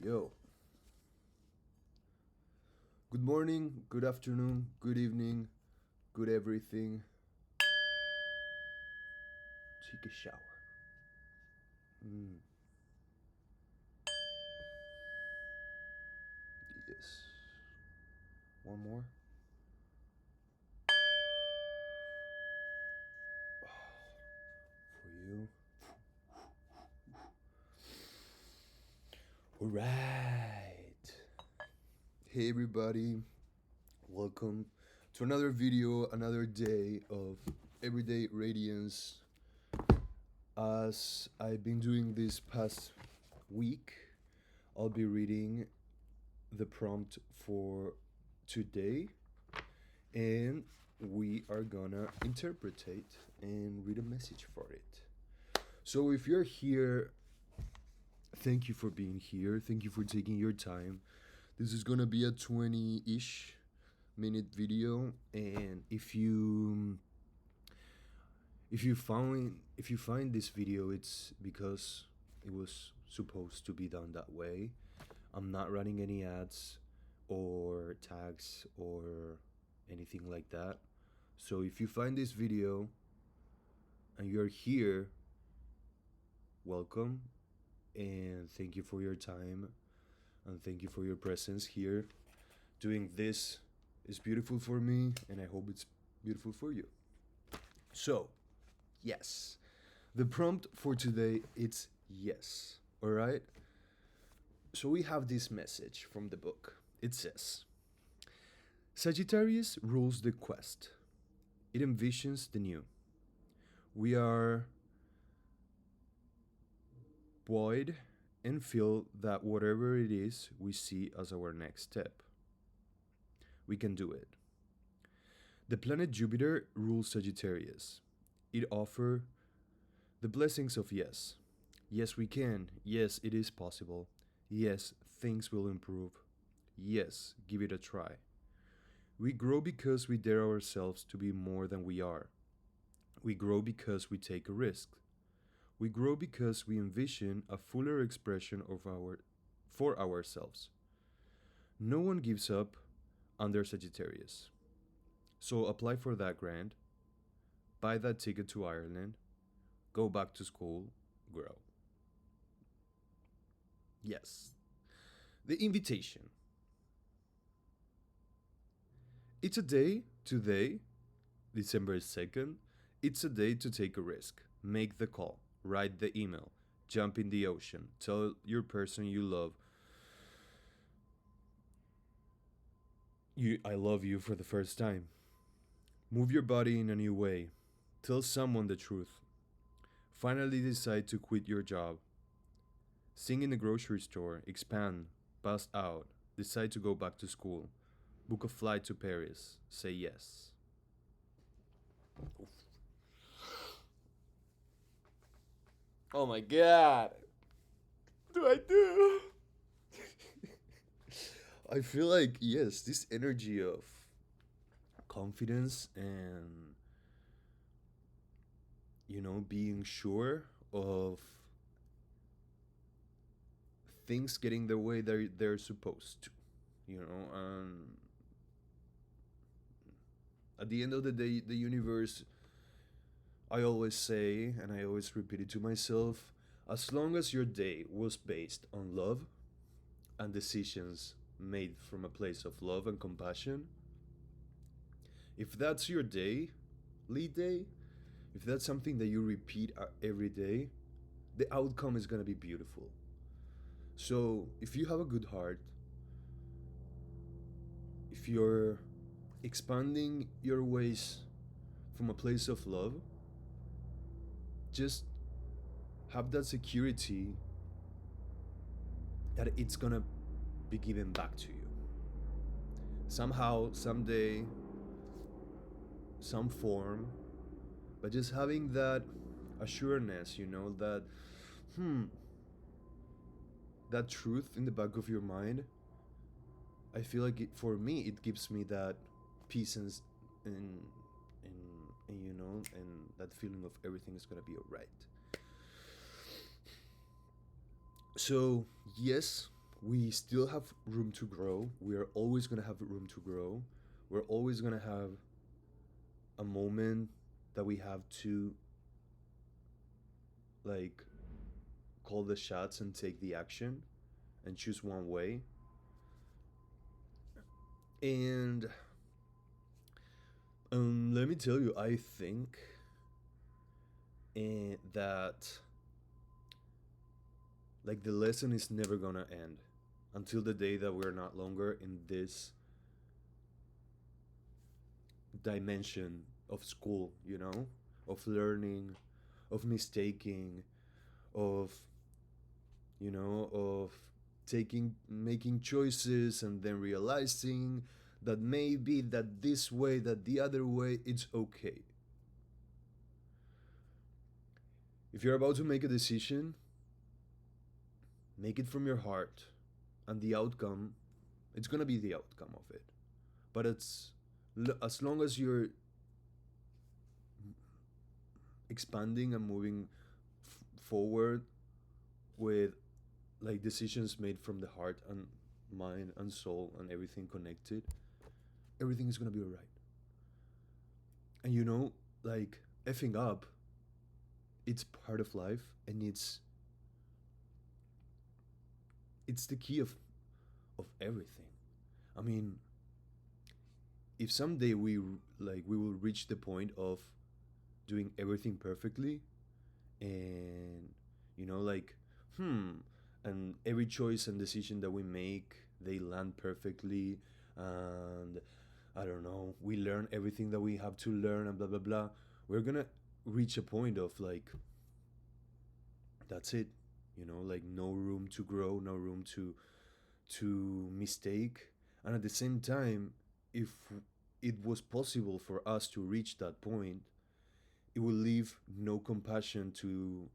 Yo, good morning, good afternoon, good evening, good everything. Take a shower. Mm, yes. One more. For you. Alright. Hey, everybody. Welcome to another video, another day of Everyday Radiance. As I've been doing this past week, I'll be reading the prompt for today, and we are gonna interpretate and read a message for it. So if you're here, thank you for being here. Thank you for taking your time. This is gonna be a 20-ish minute video, and if you find this video, it's because it was supposed to be done that way. I'm not running any ads or tags or anything like that. So if you find this video and you're here, welcome, and thank you for your time, and thank you for your presence here. Doing this is beautiful for me, and I hope it's beautiful for you. So, yes. The prompt for today it's yes. All right? So we have this message from the book. It says, Sagittarius rules the quest. It envisions the new. We are buoyed and feel that whatever it is we see as our next step, we can do it. The planet Jupiter rules Sagittarius. It offers the blessings of yes. Yes, we can. Yes, it is possible. Yes, things will improve. Yes, give it a try. We grow because we dare ourselves to be more than we are. We grow because we take a risk. We grow because we envision a fuller expression of our for ourselves. No one gives up under Sagittarius. So apply for that grant, buy that ticket to Ireland, go back to school, grow. Yes. The invitation. It's a day today, December 2nd. It's a day to take a risk, make the call, write the email, jump in the ocean, tell your person you love I love you for the first time. Move your body in a new way. Tell someone the truth. Finally decide to quit your job. Sing in the grocery store, expand, bust out, decide to go back to school. Book a flight to Paris. Say yes. Oh my god. What do I do? I feel like, yes, this energy of confidence and, being sure of things getting the way they're supposed to. At the end of the day, the universe, I always say, and I always repeat it to myself, as long as your day was based on love and decisions made from a place of love and compassion, if that's your day, lead day, if that's something that you repeat every day, the outcome is going to be beautiful. So, if you have a good heart, if you're expanding your ways from a place of love, just have that security that it's gonna be given back to you. Somehow, someday, some form, but just having that assuredness, hmm, that truth in the back of your mind, I feel like for me, it gives me that peace and, and that feeling of everything is gonna be alright. So, yes, we still have room to grow. We are always going to have room to grow. We're always going to have a moment that we have to like call the shots and take the action and choose one way. And let me tell you, I think that like the lesson is never gonna end until the day that we're not longer in this dimension of school, of learning, of mistaking, of of taking making choices and then realizing that maybe that this way, that the other way, it's okay. If you're about to make a decision, make it from your heart, and the outcome, it's gonna be the outcome of it. But as long as you're expanding and moving forward with like decisions made from the heart and mind and soul and everything connected, everything is gonna be alright. And like effing up, it's part of life, and it's the key of everything. I mean, if someday we will reach the point of doing everything perfectly, and like and every choice and decision that we make, they land perfectly, and I don't know, we learn everything that we have to learn and blah blah blah, we're gonna reach a point of like, that's it, like no room to grow, no room to mistake. And at the same time, if it was possible for us to reach that point, it will leave no compassion to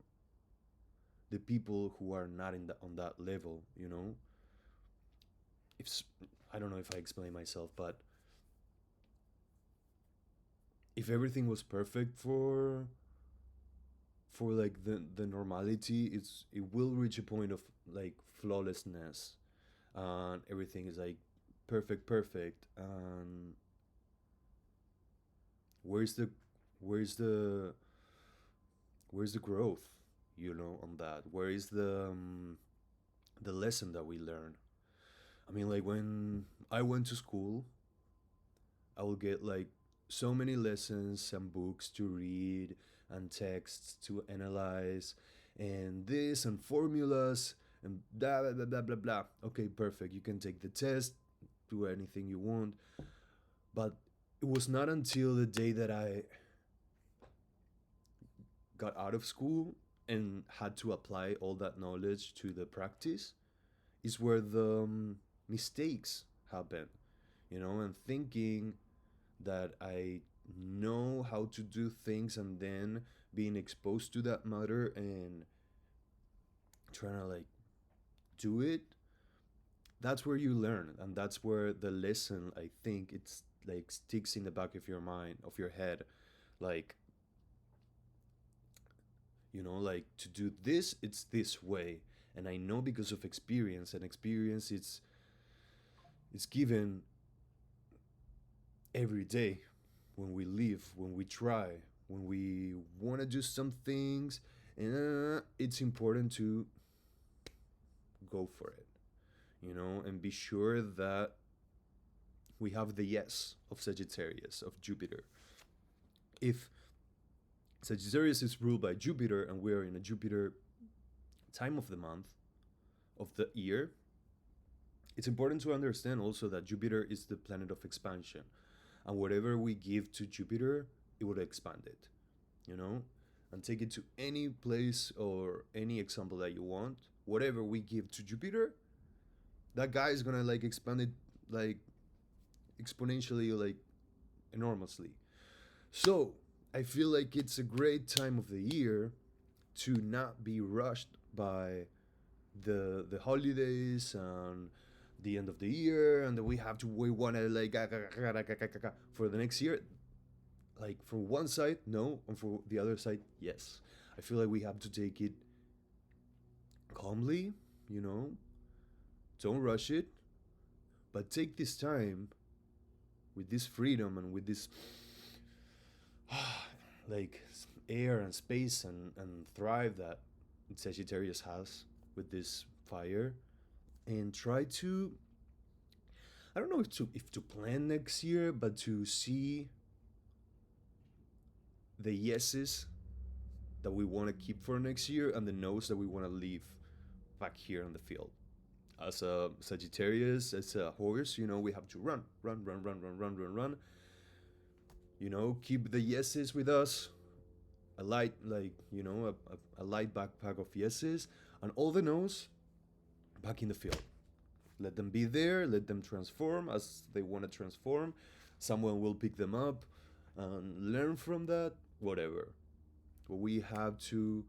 the people who are not on that level. If I don't know if I explain myself, but if everything was perfect for like the normality, it will reach a point of like flawlessness, and everything is like perfect. And where's the where's the where's the growth, on that? Where is the lesson that we learn? I mean, like when I went to school, I will get like so many lessons and books to read and texts to analyze and this and formulas and blah blah blah blah blah blah. Okay, perfect. You can take the test, do anything you want. But it was not until the day that I got out of school and had to apply all that knowledge to the practice is where the mistakes happen, and thinking that I know how to do things, and then being exposed to that matter and trying to like do it, that's where you learn, and that's where the lesson, I think, it's like sticks in the back of your mind, of your head, like, like to do this, it's this way. And I know because of experience, and experience, it's given every day, when we live, when we try, when we want to do some things, and it's important to go for it, and be sure that we have the yes of Sagittarius, of Jupiter. If Sagittarius is ruled by Jupiter and we are in a Jupiter time of the month, of the year, it's important to understand also that Jupiter is the planet of expansion. And whatever we give to Jupiter, it would expand it, and take it to any place or any example that you want. Whatever we give to Jupiter, that guy is gonna like expand it like exponentially, like enormously. So I feel like it's a great time of the year to not be rushed by the holidays and the end of the year, and that we have to wait one like for the next year. Like for one side, no, and for the other side, yes. I feel like we have to take it calmly, Don't rush it, but take this time with this freedom and with this like air and space and thrive that Sagittarius has with this fire, and try to, I don't know if to plan next year, but to see the yeses that we want to keep for next year and the no's that we want to leave back here in the field. As a Sagittarius, as a horse, we have to run, run, run, run, run, run, run, run. Keep the yeses with us, a light, a light backpack of yeses, and all the no's back in the field. Let them be there, let them transform as they want to transform. Someone will pick them up and learn from that, whatever. But we have to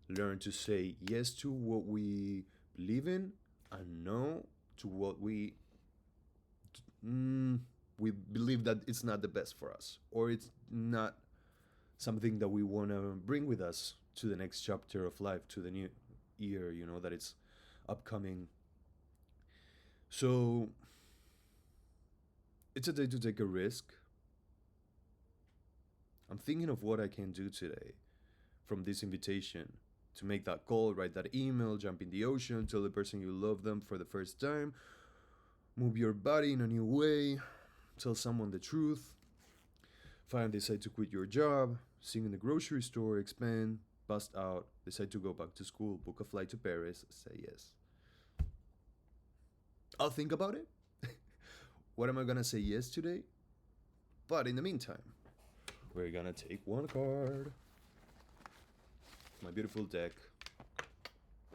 learn to say yes to what we believe in and no to what we believe that it's not the best for us, or it's not something that we want to bring with us to the next chapter of life, to the new year, that it's upcoming. So it's a day to take a risk. I'm thinking of what I can do today from this invitation: to make that call, write that email, jump in the ocean, tell the person you love them for the first time, move your body in a new way, tell someone the truth, finally decide to quit your job, sing in the grocery store, expand, bust out, decide to go back to school, book a flight to Paris, say yes. I'll think about it. What am I gonna say yes today? But in the meantime, we're gonna take one card. My beautiful deck.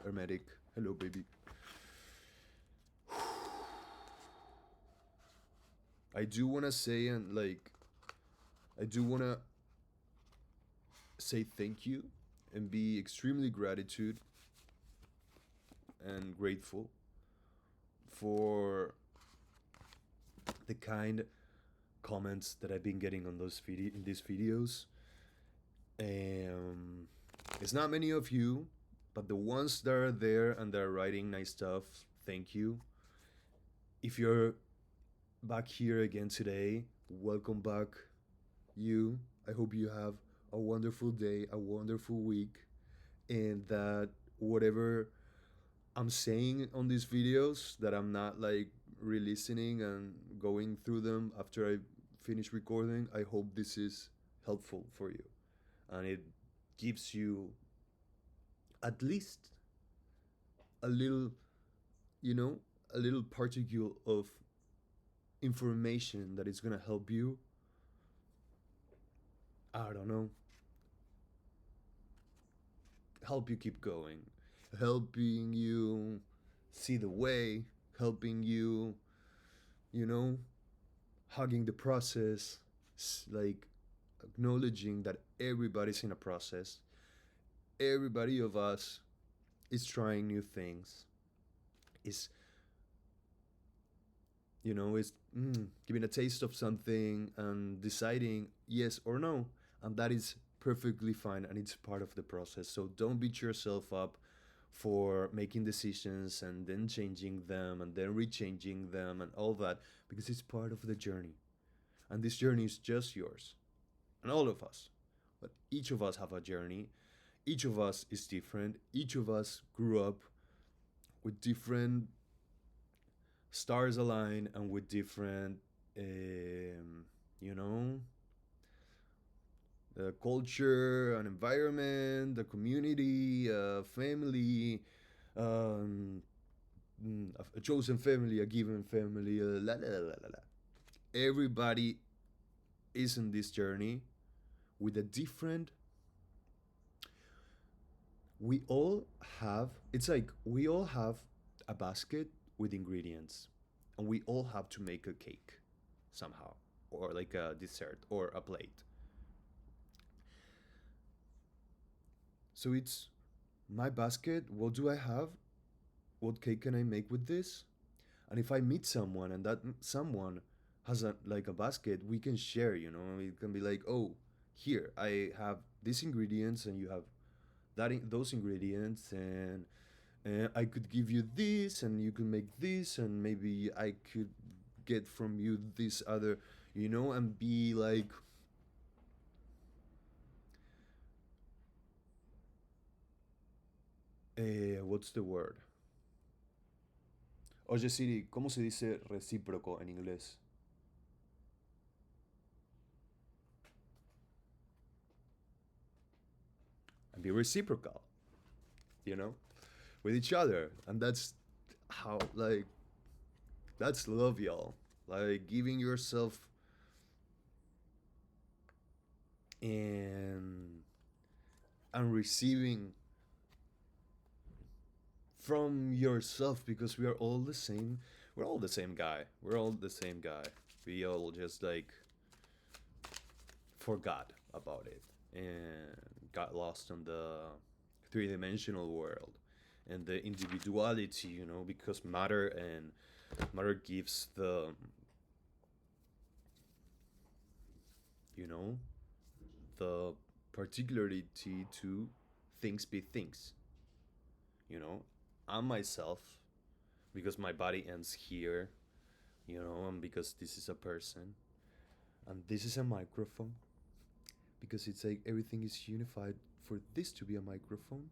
Hermetic. Hello, baby. I do wanna say I do wanna say thank you and be extremely gratitude and grateful for the kind comments that I've been getting on in these videos. It's not many of you, but the ones that are there and they're writing nice stuff, thank you. If you're back here again today, welcome back. I hope you have a wonderful day, a wonderful week, and that whatever I'm saying on these videos, that I'm not re-listening and going through them after I finish recording, I hope this is helpful for you and it gives you at least a little, a little particle of information that is gonna help you, I don't know, help you keep going, helping you see the way, helping you, hugging the process, acknowledging that everybody's in a process. Everybody of us is trying new things. Is giving a taste of something and deciding yes or no, and that is perfectly fine and it's part of the process. So don't beat yourself up for making decisions and then changing them and then rechanging them and all that, because it's part of the journey, and this journey is just yours and all of us. But each of us have a journey, each of us is different, each of us grew up with different stars align and with different the culture and environment, the community, family, um, a chosen family, a given family, la la la la la. Everybody is in this journey with a different. We all have. It's like we all have a basket with ingredients, and we all have to make a cake somehow, or like a dessert or a plate. So it's my basket. What do I have? What cake can I make with this? And if I meet someone and that someone has a basket, we can share. It can be like, oh, here I have these ingredients, and you have those ingredients, and I could give you this, and you could make this, and maybe I could get from you this other, and be like, what's the word? Oye Siri, ¿cómo se dice recíproco en inglés? And be reciprocal, you know, with each other. And that's how, like, that's love, y'all. Like, giving yourself and receiving from yourself, because we are all the same. We're all the same guy. We're all the same guy. We all just like forgot about it and got lost in the three-dimensional world and the individuality, because matter gives you know the particularity to things be things. I'm myself because my body ends here, and because this is a person and this is a microphone, because it's like everything is unified for this to be a microphone.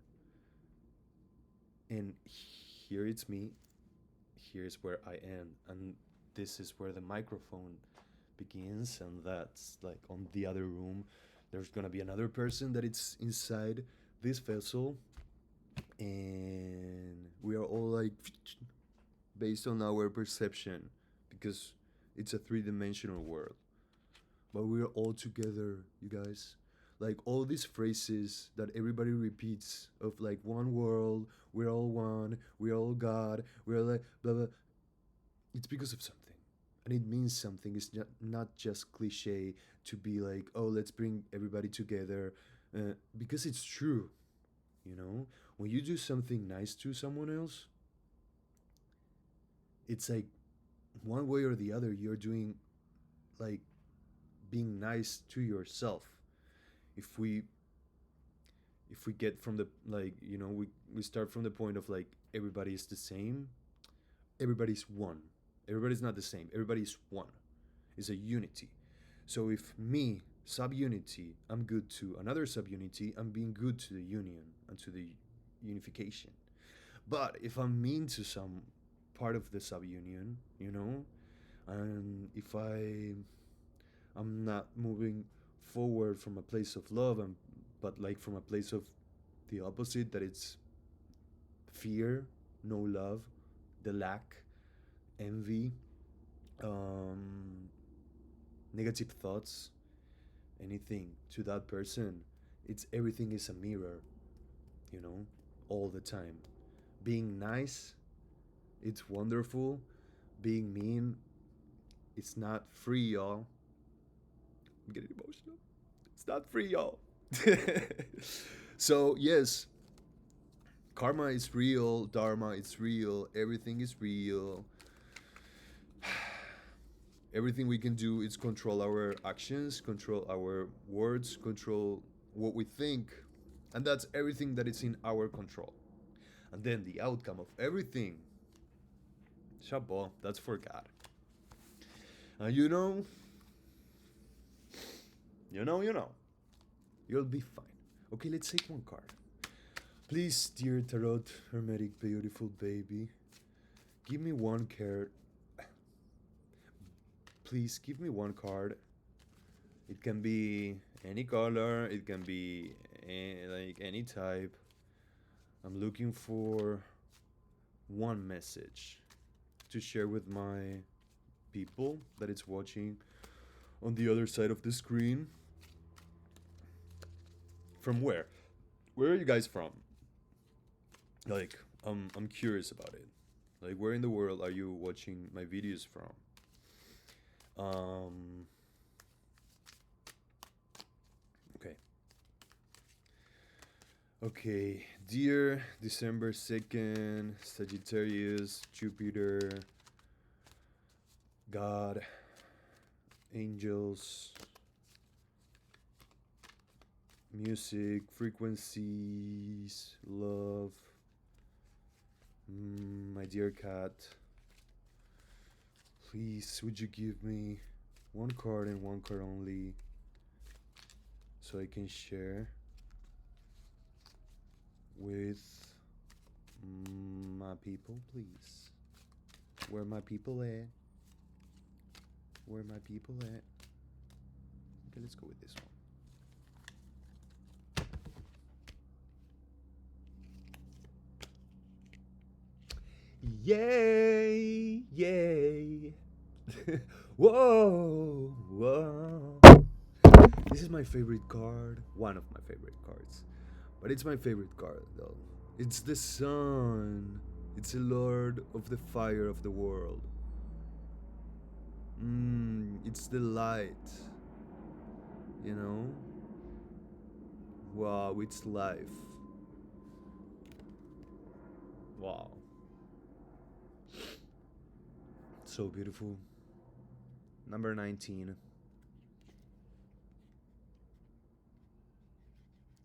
And here it's me, here's where I end, and this is where the microphone begins, and that's like on the other room. There's gonna be another person that it's inside this vessel, and we are all like based on our perception, because it's a three-dimensional world. But we're all together, you guys. Like all these phrases that everybody repeats of like one world, we're all one, we're all God, we're like blah blah. It's because of something, and it means something. It's not just cliche to be like, oh, let's bring everybody together, because it's true. When you do something nice to someone else, it's like one way or the other you're doing, like, being nice to yourself. If we if we get from the, like, we start from the point of like everybody is the same, everybody's one. Everybody's not the same, everybody's one. It's a unity. So if me, subunity, I'm good to another subunity, I'm being good to the union and to the unification. But if I'm mean to some part of the subunion, and if I'm not moving forward from a place of love, but like from a place of the opposite, that it's fear, no love, the lack, envy, um, negative thoughts, anything to that person, it's everything is a mirror, you know, all the time. Being nice, it's wonderful. Being mean, it's not free, y'all. I'm getting emotional. It's not free, y'all. So, yes, karma is real, dharma is real, everything is real. Everything we can do is control our actions, control our words, control what we think, and that's everything that is in our control. And then the outcome of everything, Shabo, that's for God. And you'll be fine. Okay, let's take one card. Please, dear Tarot Hermetic beautiful baby, give me one card. Please give me one card. It can be any color, it can be like any type. I'm looking for one message to share with my people that it's watching on the other side of the screen. From where? Where are you guys from? Like, I'm curious about it. Like, where in the world are you watching my videos from? Okay. Okay, dear December 2nd, Sagittarius, Jupiter, God, angels, music, frequencies, love, My dear cat, please would you give me one card and one card only so I can share with my people, please? Where my people at? Where my people at? Okay, let's go with this one. Yay! Yay! Whoa! Whoa! This is my favorite card. One of my favorite cards. But it's my favorite card, though. It's the sun. It's the Lord of the Fire of the world. It's the light. You know? Wow, it's life. Wow. So beautiful. Number 19.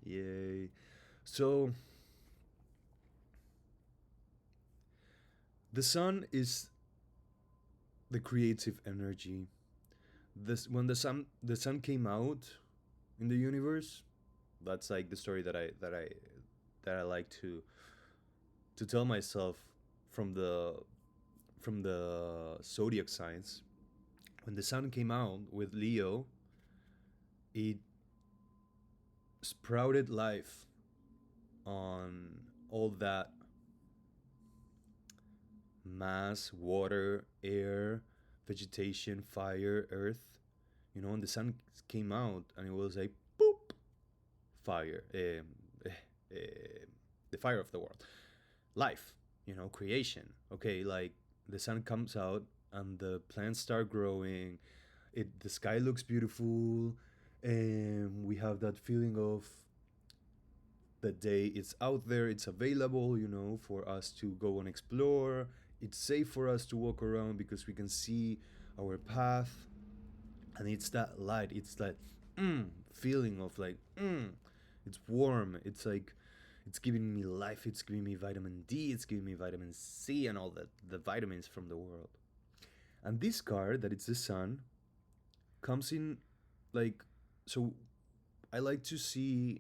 Yay. So, the sun is the creative energy. This when the sun came out in the universe, that's like the story that I like to tell myself from the zodiac signs. When the sun came out with Leo, it sprouted life on all that mass, water, air, vegetation, fire, earth. And the sun came out and it was like boop, fire, the fire of the world, life, creation. Okay, like the sun comes out and the plants start growing. The sky looks beautiful, and we have that feeling of the day it's out there, it's available, for us to go and explore. It's safe for us to walk around because we can see our path, and it's that light, it's that feeling of like it's warm, it's like it's giving me life, it's giving me vitamin D, it's giving me vitamin C, and all the vitamins from the world. And this card, that it's the sun, comes in like, so I like to see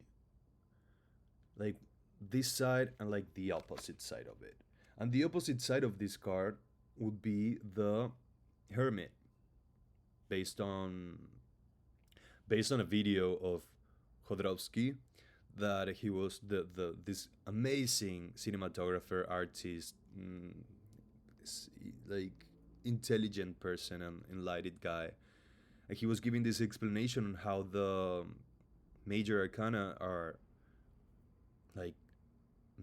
like this side and like the opposite side of it. And the opposite side of this card would be the Hermit, based on a video of Jodorowsky, that he was the this amazing cinematographer, artist, like intelligent person and enlightened guy. And he was giving this explanation on how the major arcana are like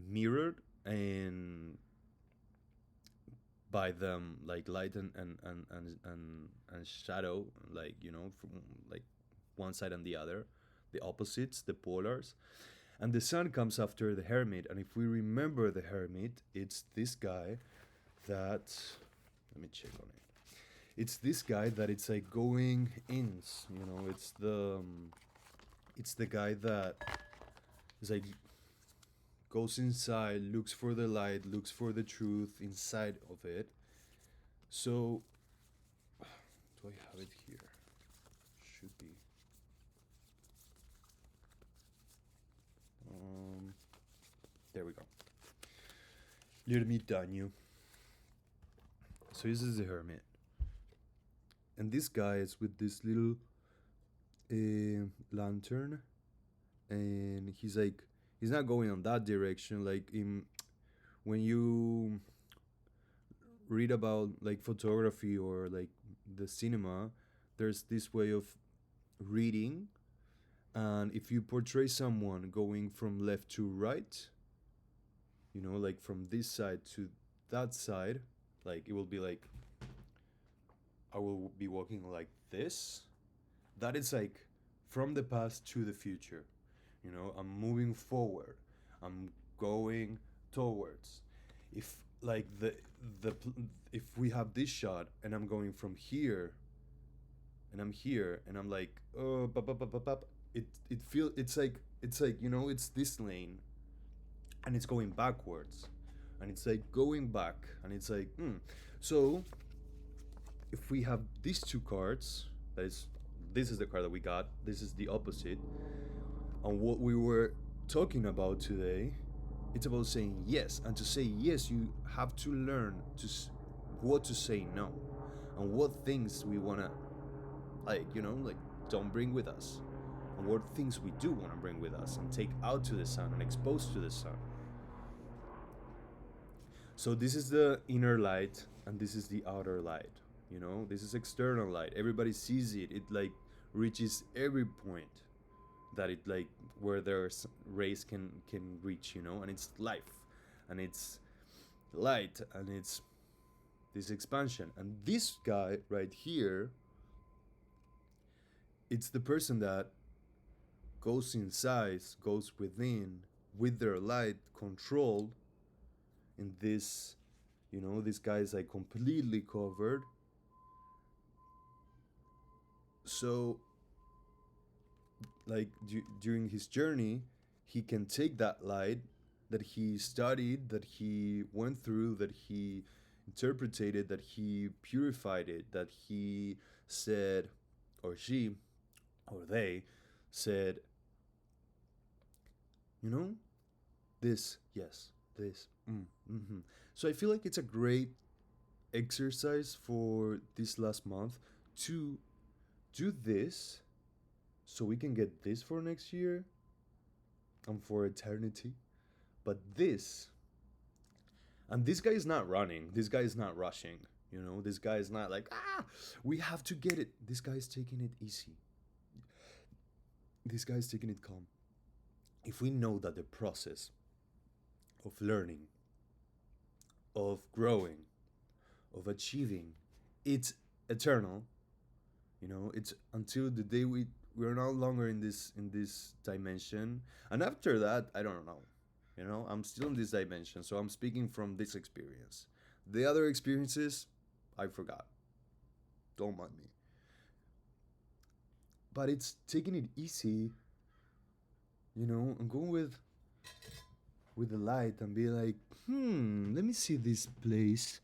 mirrored, and by them like light and shadow, like from like one side and the other, the opposites, the polars. And the sun comes after the Hermit, and if we remember the Hermit, it's this guy that, let me check on it, it's this guy that it's like going in, it's the guy that is like goes inside, looks for the light, looks for the truth inside of it. So, do I have it here? Should be. There we go. L'ermitaño. So this is the Hermit, and this guy is with this little lantern, and he's not going on that direction. Like when you read about like photography or like the cinema, there's this way of reading, and if you portray someone going from left to right, like from this side to that side, like it will be like I will be walking like this. That is like from the past to the future. I'm moving forward. I'm going towards. If like the if we have this shot and I'm going from here and I'm here and I'm like it feel it's like it's this lane, and it's going backwards. and it's like going back, and it's like, so if we have these two cards, that is, this is the card that we got, this is the opposite, and what we were talking about today, it's about saying yes. And to say yes, you have to learn what to say no, and what things we want to, like, like, don't bring with us, and what things we do want to bring with us and take out to the sun and expose to the sun. So this is the inner light, and this is the outer light. This is external light. Everybody sees it. It like reaches every point that it, like, where their rays can reach. And it's life, and it's light, and it's this expansion. And this guy right here, it's the person that goes inside, goes within, with their light controlled. In this, this guy is like completely covered. So, like, during his journey, he can take that light that he studied, that he went through, that he interpreted, that he purified it, that he said, or she, or they said, this, yes, this, mm-hmm. So I feel like it's a great exercise for this last month to do this, so we can get this for next year and for eternity. But this, and this guy is not running, this guy is not rushing, this guy is not like, we have to get it. This guy is taking it easy. This guy is taking it calm. If we know that the process of learning, of growing, of achieving, it's eternal, it's until the day we're no longer in this dimension. And after that, I don't know, I'm still in this dimension, so I'm speaking from this experience. The other experiences, I forgot, don't mind me. But it's taking it easy, and going with the light, and be like, let me see this place.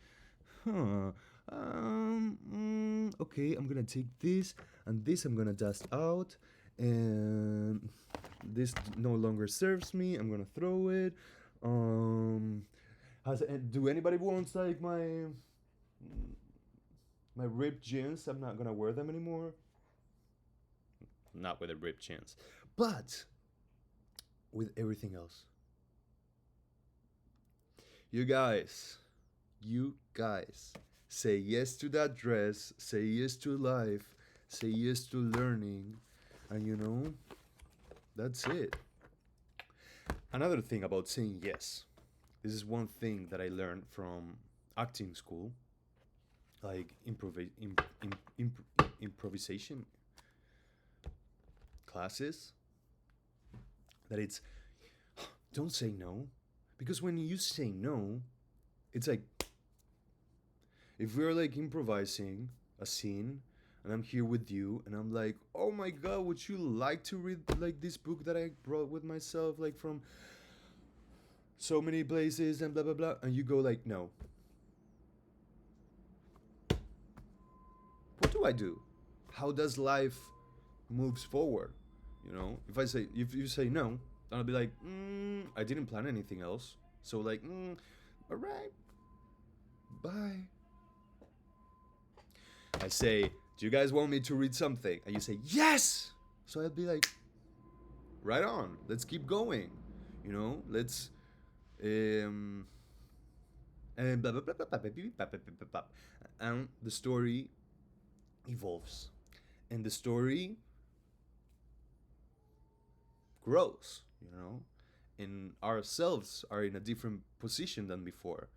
Okay, I'm gonna take this, and this I'm gonna dust out, and this no longer serves me. I'm gonna throw it. Do anybody wants, like, my ripped jeans? I'm not gonna wear them anymore. Not with the ripped jeans, but with everything else. You guys, say yes to that dress, say yes to life, say yes to learning, and that's it. Another thing about saying yes, this is one thing that I learned from acting school, like improvisation classes, that it's, don't say no. Because when you say no, it's like, if we're like improvising a scene, and I'm here with you, and I'm like, oh my god, would you like to read, like, this book that I brought with myself, like, from so many places, and blah blah blah, and you go like, no. What do I do? How does life moves forward? If you say no, I'll be like, I didn't plan anything else. So, like, all right, bye. I say, do you guys want me to read something? And you say, yes! So I'll be like, right on, let's keep going. Let's, and blah, blah, blah, blah, blah, blah, blah, blah, blah, blah. And the story evolves. And the story grows, and ourselves are in a different position than before,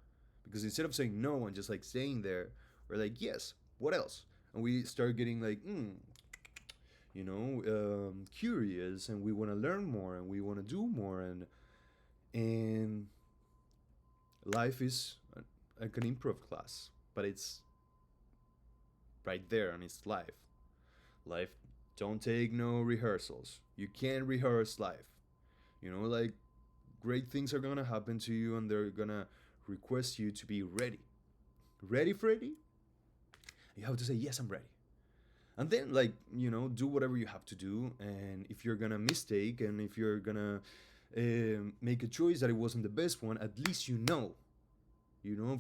because instead of saying no and just like staying there, we're like, yes, what else? And we start getting like, curious, and we want to learn more, and we want to do more, and life is like an improv class, but it's right there, and it's life don't take no rehearsals. You can't rehearse life. Like, great things are gonna happen to you, and they're gonna requests you to be ready. Ready, Freddy? You have to say, yes, I'm ready. And then, like, do whatever you have to do. And if you're gonna mistake, and if you're gonna make a choice that it wasn't the best one, at least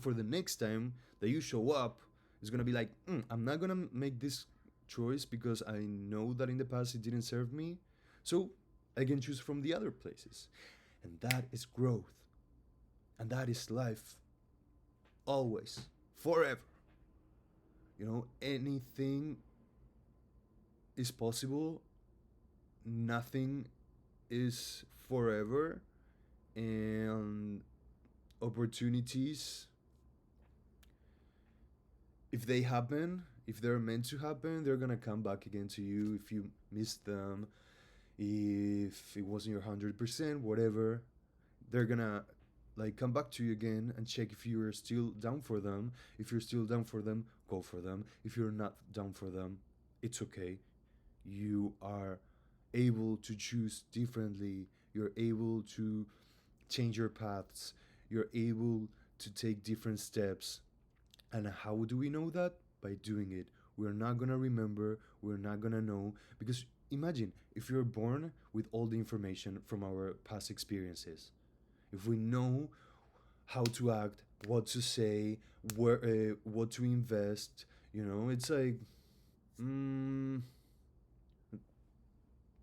for the next time that you show up, it's gonna be like, I'm not gonna make this choice because I know that in the past it didn't serve me. So I can choose from the other places. And that is growth. And that is life. Always. Forever. Anything is possible. Nothing is forever. And opportunities, if they happen, if they're meant to happen, they're gonna come back again to you if you missed them. If it wasn't your 100%, whatever, they're gonna come back to you again and check if you're still down for them. If you're still down for them, go for them. If you're not down for them, it's okay. You are able to choose differently. You're able to change your paths. You're able to take different steps. And how do we know that? By doing it. We're not gonna remember, we're not gonna know, because imagine if you're born with all the information from our past experiences. If we know how to act, what to say, what to invest, it's like,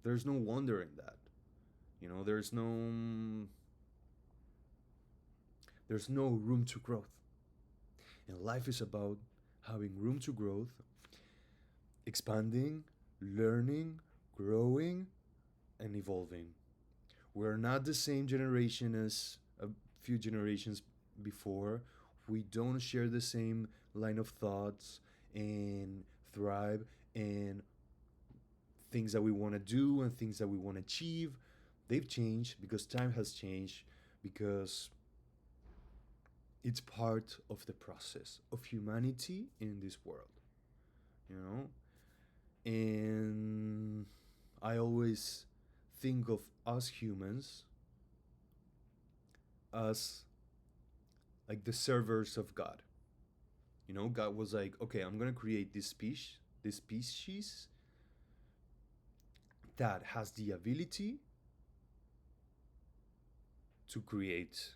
there's no wonder in that. There's no room to growth. And life is about having room to growth, expanding, learning, growing, and evolving. We're not the same generation as a few generations before. We don't share the same line of thoughts and thrive and things that we want to do and things that we want to achieve. They've changed because time has changed, because it's part of the process of humanity in this world, And I always think of us humans as like the servers of God. God was like, okay, I'm gonna create this species that has the ability to create,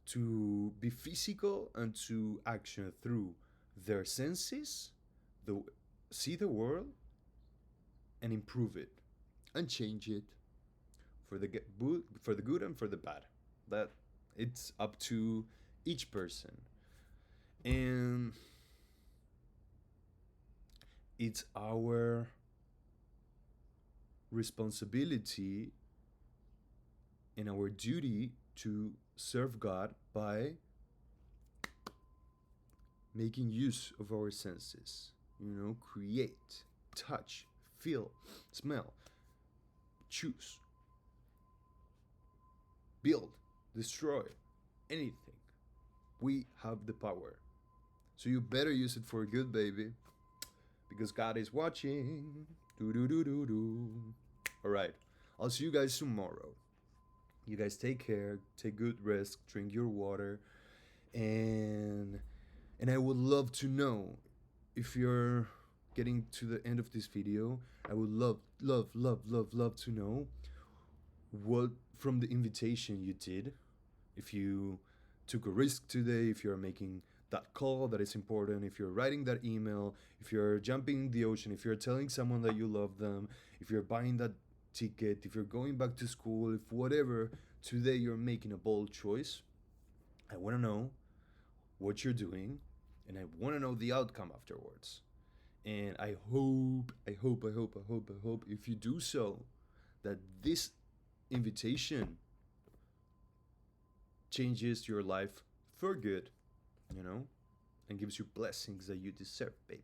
to be physical, and to action through their senses, see the world and improve it and change it for the good and for the bad. That it's up to each person, and it's our responsibility and our duty to serve God by making use of our senses. Create, touch, feel, smell, choose, build, destroy, anything. We have the power. So you better use it for good, baby. Because God is watching. Do do do do do. Alright. I'll see you guys tomorrow. You guys take care, take good rest, drink your water, and I would love to know, if you're getting to the end of this video, I would love to know what from the invitation you did, if you took a risk today, if you're making that call that is important, if you're writing that email, if you're jumping in the ocean, if you're telling someone that you love them, if you're buying that ticket, if you're going back to school, if whatever, today you're making a bold choice. I want to know what you're doing, and I want to know the outcome afterwards. And I hope if you do so, that this invitation changes your life for good, and gives you blessings that you deserve, baby.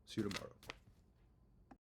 See you tomorrow.